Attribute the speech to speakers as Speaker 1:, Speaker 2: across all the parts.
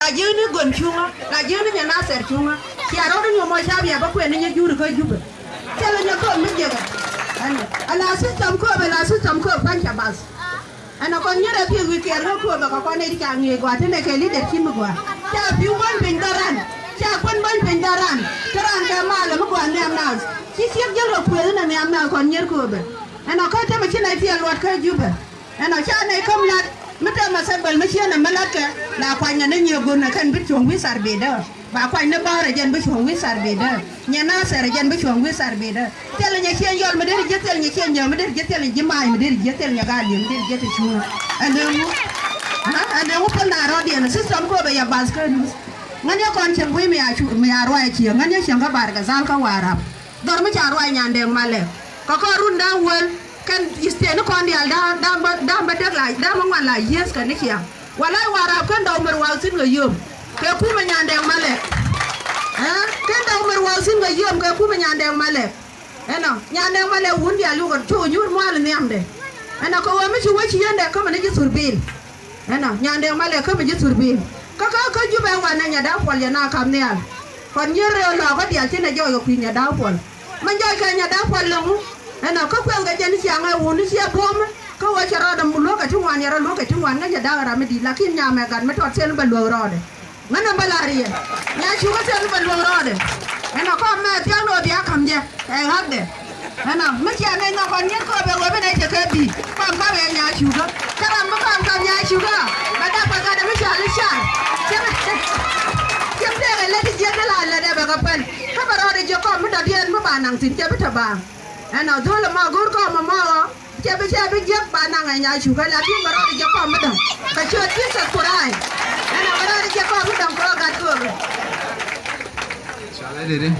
Speaker 1: la je ni gon chunga la je ni na ser chunga ya ro ni mo shabi ya ba ko ni juru ko jube tele ni ko mi je ala system ko be la system ko pancha bas ana kon nyere pi wi ker ko ba ko ne di ka ngi go atene ke leader kim go ta bi won bin daran ta kon ban bin daran taran ka mala mo ko ne amnas ki siek jelo ko na ne amna kon nyer ko be ana ko ta ma china ti alwat ka jube ana cha ne kom la mata ma sabal ma chena malaka la kwanya ne nyego na kan bi chong wi sarbe da ba kwanya bare jen bi chong wi sarbe da nya na sere jen bi chong wi sarbe da tel nya chen yol ma der jetel nya chen yol ma der jetel nya jimai ma der jetel nya gali ma der jetel chu ande mu panda rodi na system ko be ya baskan nganya kon chen wi mi ya roi chi nganya chen ga bar ga zal ka warap dor mi cha roi nya ndeng male ko runda wel kan istene kon dial da ba dek la da ma ngwan la yes kan ne kiya walai warap kan da umar wal sin ga yom ke ku ma nya ndeng male kan da umar wal sin ga yom ke ku ma nya ndeng male eno nya ndeng male wun dia lu ko to nyur mo al nyamde eno ko wa mi chi wachi yende ko ma ne ji surbil eno nya ndeng male ko ma ji surbil ka jube wa na nya da pol ya na kam ne al kon nyere lo ko dia tin jo yo ku nya da pol man jo ka nya da pol lu eno ko kwel ga jen siang ai won si bom ko wa chara da mu lo ka twan ya lo ka twan na nya da ra me di lakin nya me gan me tot sen ba lo ro de ngana balari nya chu ka sen ba lo ro de eno ko me pya no dia kam je e hadde eno me cha ne na kon nyer ko be wo be ne je ka bi pam ka be nya chu ga kara ma pam ka nya chu ga ba da pa ga da me cha le sha kem de le di je la le de ba ka pen ka ba ro de je ko me da dien ma ba nang tin je be ta ba ana dole ma gur ko ma je be je ba nang nya chu ga la tin ba ro de je ko me da ka chu ti sa kurai ana ba ro de je ko me da ko ga ko
Speaker 2: Shall I did it?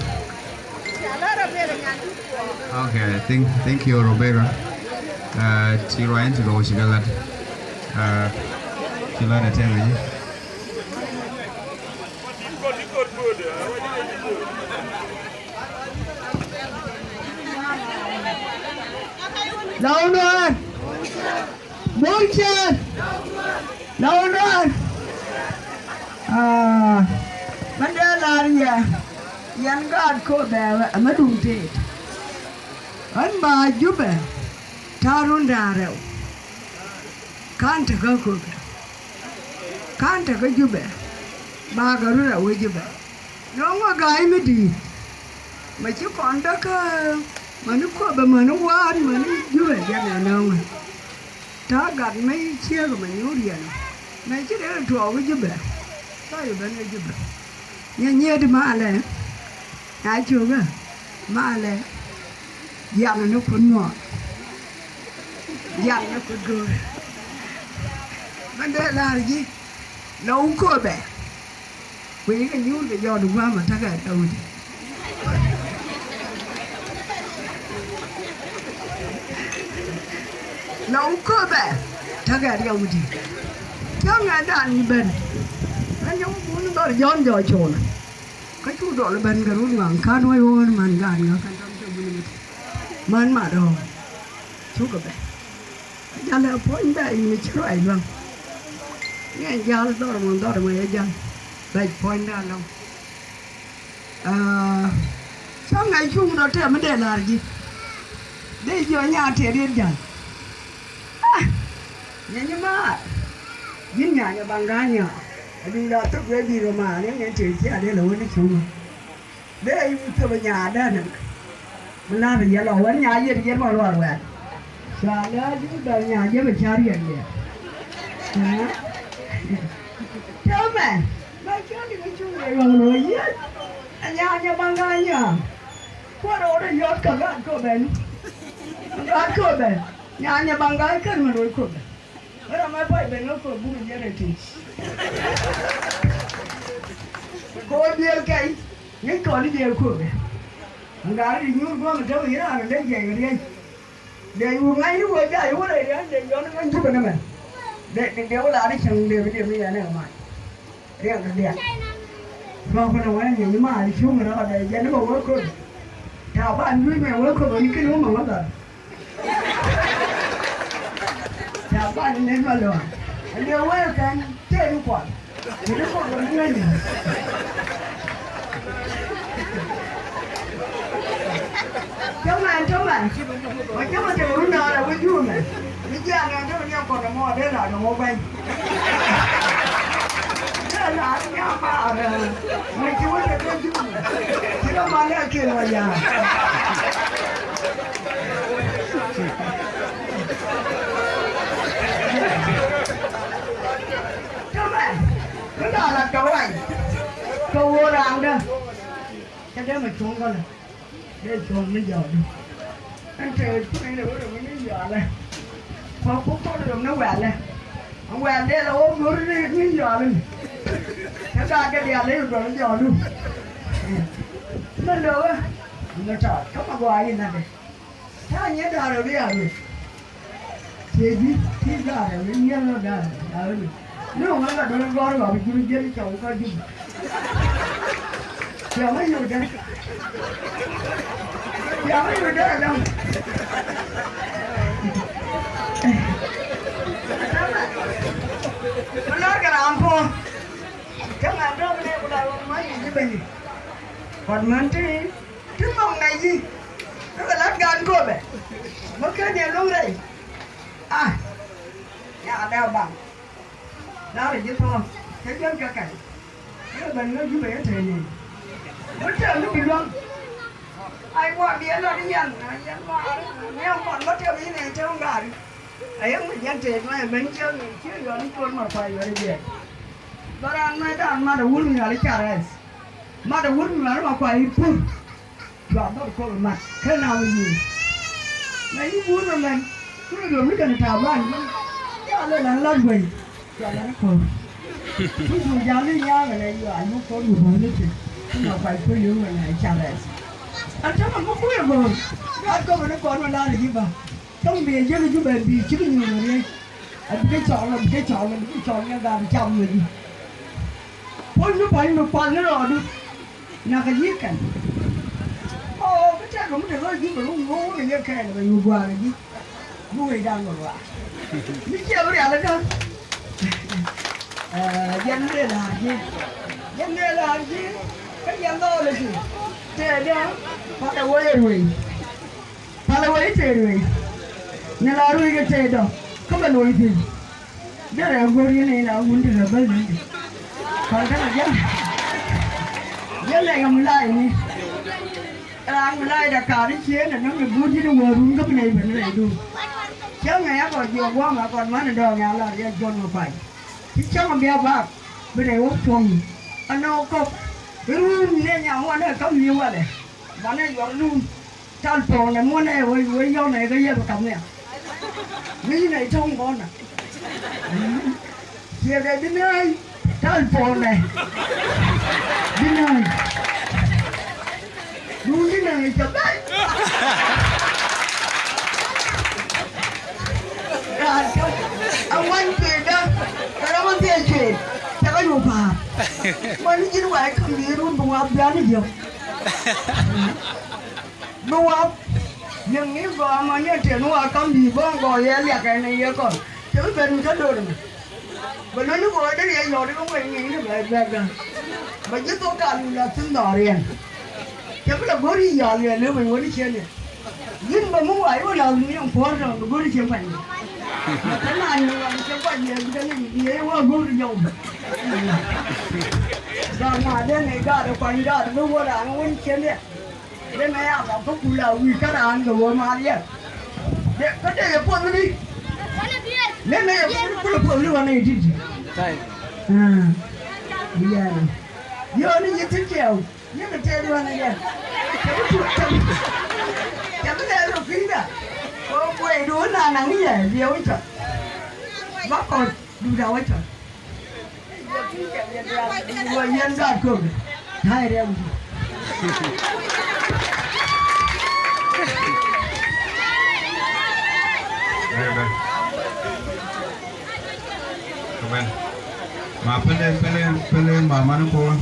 Speaker 2: Okay, thank you, Roberta. Chị Ryan chị gọi chị là chị là để thêm gì?
Speaker 3: Lâu luôn, bốn chân, lâu luôn. Vấn đề là gì? Yan God ko be amadunte an ba jube tarun darau kan ta ga jube ba garu da jube non wa ga mi di ma ci kon da ka manu ko be manu wan manu jube ya na non ta ga mai ce ga manu riya mai ci da to wa jube ta yi ban jube nye di ma ale ai chưa cơ mà là dặn nó cuốn ngọt dặn nó cuốn cười vấn đề là gì nấu cô bè quý cái nhút cái do đúng không mà thắc ở đâu thì nấu cô bè thắc ở đâu thì cho ngày đàn như bên nó giống muốn nó giòn giỏi trồn cái chú độ là bên cái rút ngang khá nuôi hôn màn gàn ngã khăn trong cho mình màn mà đồ chú cái bé giờ là phun bé mình chưa ai luôn nghe giờ là đó là mấy giờ bây phun ra đâu sao ngày chung nó thêm vấn đề là gì để cho nhà trẻ điên giờ nhưng mà những nhà bằng ra nhà đi đó tức về đi rồi mà nếu nghe chuyện sẽ để lỗi nó chung để tôi về nhà đó nè mình làm thì giờ lỗi ở nhà vậy thì giờ mà lỗi vậy sao đó chúng ta nhà với mình sao vậy hả cháu mẹ cháu đi cái chung này bằng lỗi gì nhà bằng ngay nhá qua đó để giót cả gạt cô bên gạt cô bên nhà bằng ngay cần mà lỗi cô bên bây giờ mai phải bên nó cô bung như này thì cô điêu cái những con đi điêu cô này thằng gái đi nhút quá mà cháu nghĩ là lấy về rồi đi để uống ngay lúc rồi chạy uống này để cho nó ăn chút nữa mà để đéo là đi chẳng đều cái bây giờ này mà đéo là đéo không có đâu ấy nhưng mà đi xuống rồi đó để cho nó bảo với cô chào bạn vui mèo với cô những cái lúa mà mất rồi chào bạn nên vào rồi đéo ấy cái chơi quả thì nó còn là người nhỉ cháu mà cháu mà chờ lúc nào là với vui này bây giờ này cháu nhau còn là mua đây là mua bay đây là nhau mà mày chú là cái vui chứ đâu mà lại kêu là già cháu mày cái đó là cậu này cậu vô làm đó cái đó mà xuống con này để xuống mới giờ đi anh trời này là mới giờ này mà cũng có được nó quẹt này ông quẹt đây là ôm nó đi mới giờ đi cái ra cái đèn lấy rồi nó giờ luôn mình được á nó trời có mà gọi gì này thế nhớ ra rồi đi à rồi thì ra rồi mới nhớ nó ra rồi nếu không là nó gọi vào bị chơi chơi chồng coi gì giờ mấy người đây giờ mấy người đây là đâu nó nói cái nào cô chẳng hạn đó đây của đại mấy gì chứ bây còn mình chứ mong này gì nó là lát gan cô vậy mất cái này luôn đây à nhà đeo bằng đó là chứ thôi cái chân cho cảnh cái mình nó như vậy thế này nó chờ nó bị luôn ai qua biển là đi nhận qua nếu còn mất theo ý này theo ông gà đi ấy ông phải nhận tiền mà bánh chưa nghỉ chưa rồi đi con mà phải rồi đi đó là mai ta mà đầu uống là lấy trả rồi mà đầu uống là nó phải phun và nó có mặt thế nào gì mấy uống rồi này cứ rồi mới cần thảo ban nó lên là lên mình rồi nó khổ cứ dùng giá đi nha người này giờ anh muốn có đủ hơn nữa thì nó phải cứ giữ người này trả lại anh chắc là không biết rồi anh có mà nó còn mà la là gì mà trong bìa chứ cái chú bền bì chứ cái nhiều người đi anh cái chọn là cái chọn nha gà trăm người đi thôi nó phải một phần nữa rồi đi là cái giết cảnh cái chắc cũng được nói gì mà luôn ngu này như khe là mình qua là gì ngu này đang rồi biết chưa có đẹp lên không dân đây là gì dân đây là gì cái dân đó là gì thế đó phải là quay thế rồi nên là rồi cái thế đó không phải nuôi thì đó là người này là muốn được là bao nhiêu còn cái là dân này không lại nè anh lại đã cả đến chế là nó bị buôn chứ đâu đúng cái này vẫn này luôn chứ ngày còn nhiều quá mà còn má là đòi nhà là dân chôn mà phải chứ chắc mà bia bạc bên này ốp chuồng anh nó có cái luôn nên nhà hoa nó có nhiều quá này và nó dọn luôn sao chuồng này mua này với do này cái gì mà cầm nè cái này không con à chiều đây đến nơi sao chuồng này đến nơi luôn cái này chụp đấy ông anh chuyện đó cái đó mình tiền chuyện chắc có nhiều phà mình chỉ nói không gì luôn bùng ấp ra nó nhiều bùng ấp nhưng nếu gọi mà như chuyện nó không gì vâng gọi liệt cái này còn chứ bên cái đồ này mà nó gọi cái này rồi nó không phải nghĩ nó lại về rồi mà chứ tôi cần là xứng đỏ liền chắc là bố đi giờ liền nếu mình muốn đi chơi liền nhưng mà muốn ấy bao giờ mình không có rồi bố đi chơi phải cái này là chơi phải gì cái này quá bố đi dùng rồi mà đây này ra được quanh ra được bố đã nó muốn chơi đi đây này à bảo không là vì cái đàn rồi mà đi cái này là con đi nên này là con luôn này chứ bây giờ giờ nó như thế nào nhưng mà chơi luôn này kìa chẳng có được phí cả có quay đuối là nắng như vậy nhiều ấy trời bác còn đu đầu ấy trời người nhân ra cường hai đêm
Speaker 2: Kapan? Ma pele mama nó cô.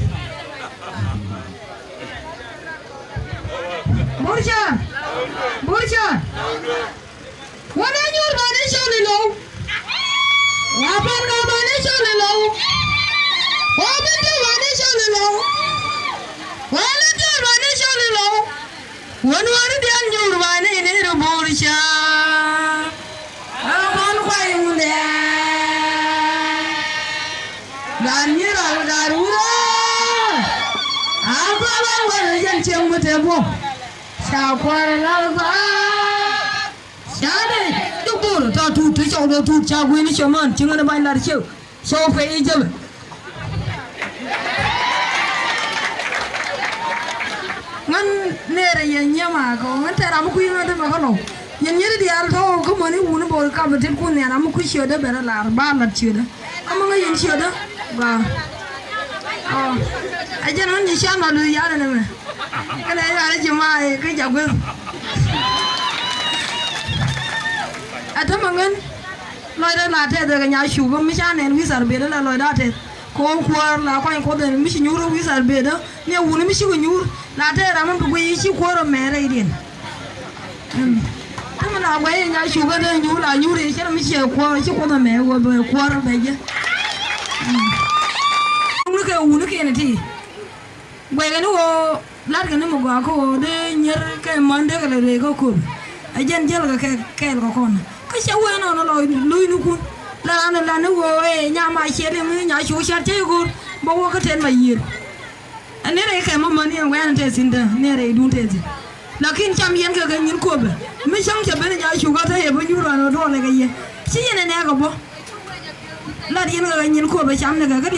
Speaker 1: Burja. What are you going to show the low? What are you going to show the low?
Speaker 3: Sao qua là ba sao đây lúc bữa ta thu thấy cháu nó thu cha quên nó chồng ăn chứng nó bay là chiều sao phải chứ ngân nè rồi nhà mà có ngân ta làm quý ngân mà có đâu nhân nhớ đi ăn thôi có mà nếu muốn bồi cam thì cũng nè làm quý chiều đó bé là ba lần chiều đó ông nghe yên chiều đó và ai cho nó như sao mà lười giá này mà cái này là chỉ mai cái chào quên thế mà ngân loài đó là thế rồi nhà chủ cũng mới cha này mới sản biệt đó là loài đó thế cô qua là quan cô đây mới nhủ rồi mới sản biệt đó nếu uống mới chịu nhủ là thế là mình quay chịu qua rồi mẹ đây điền thế mà là quay nhà chủ cái đây nhủ là nhủ đi chứ mới chịu qua rồi mẹ qua rồi bây giờ không được cái uống được cái này thì quay cái nó lát cái nó một quả cô để nhớ cái món đấy cái này có cồn ai dân chơi là cái có con cái sao quên nó lôi lui nó cồn là nó gọi nhà máy chế lên nhà chủ sát chơi cồn bao cái tiền mà nhiều anh ấy cái mà mình yang quen thế xin đó nè đây đúng thế gì là khi chăm yên cái nhìn cồn mới xong chả bên nhà chủ có thể bao nhiêu rồi nó đổ lại cái gì chỉ này nè có bao là điên cái nhìn cồn phải chăm này cái